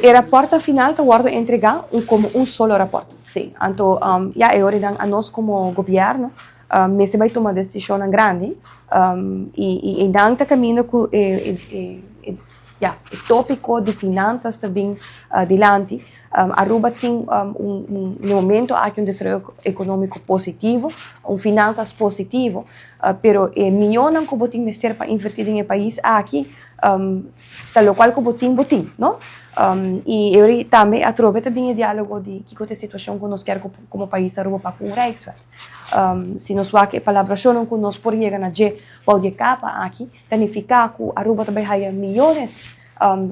el reporte final te guarda entregar como un solo reporte. Sí, entonces, ya ahora a nosotros como gobierno, me se va a tomar decisión grande y dan camino con el tópico de finanzas también adelante. Aruba tiene un momento aquí un desarrollo económico positivo, finanzas positivo, pero millones que botín investir para invertir en el país aquí, tal cual que botín, ¿no? Y ahora también atrove también el diálogo de qué es la situación que nos quer como país Aruba para con Rijkswet. Se nos va que palabra que nos por llegar a je pode capa aqui, significa que Aruba também há milhões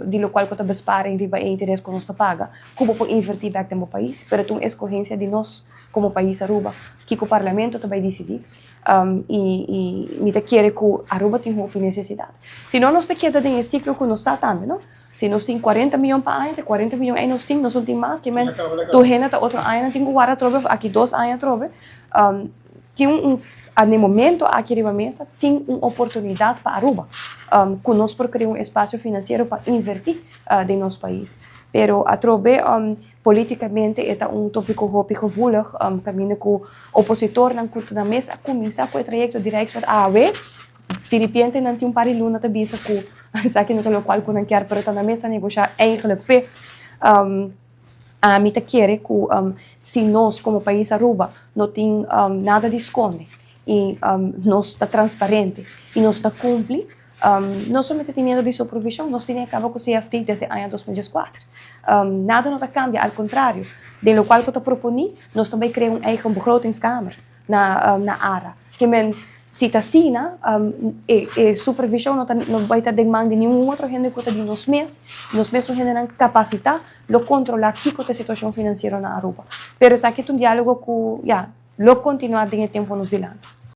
de lo qual que te besparen de interesse que nos paga, como por invertir back no país, pero tu escogencia de nós como país Aruba, que o parlamento também decidir. E me te quer que Aruba tem uma necessidade. Se não nos te queda em ciclo que nos está dando, não? Se nós temos 40 milhões para ano, 40 milhões aí nós temos mais que men tu renda tá outro ano tem que guardar trove aqui 2 anos trove. Tem no momento aqui na mesa tem uma oportunidade para Aruba, conosco por criar espaço financeiro para invertir em nosso país. Pero a trove politicamente é tópico hopi gevoelig, caminho que o opositor não curte na mesa começar com o trajeto de Rijkswet AAW. De repente não tem par de luna te bisa que sabe no qual que não quer, pero tá na mesa negociar eigenlijk a mim te quer que se nós como país Aruba não tem nada de esconde e nós está transparente e nós está cumpre, nós somos medo de supervisão, nós temos acabado com o CFT desde o ano 2004. Nada não cambia, ao contrário, de lo qual que eu proponi, nós também criamos eigen begrotingskamer na ARA, que men se está assim, supervisão não vai ter demanda de nenhum outro gente que está nos mesmos não têm capacidade de controlar a situação financeira na Aruba. Mas aqui é um diálogo que, lo continuar em tempo nos dilante.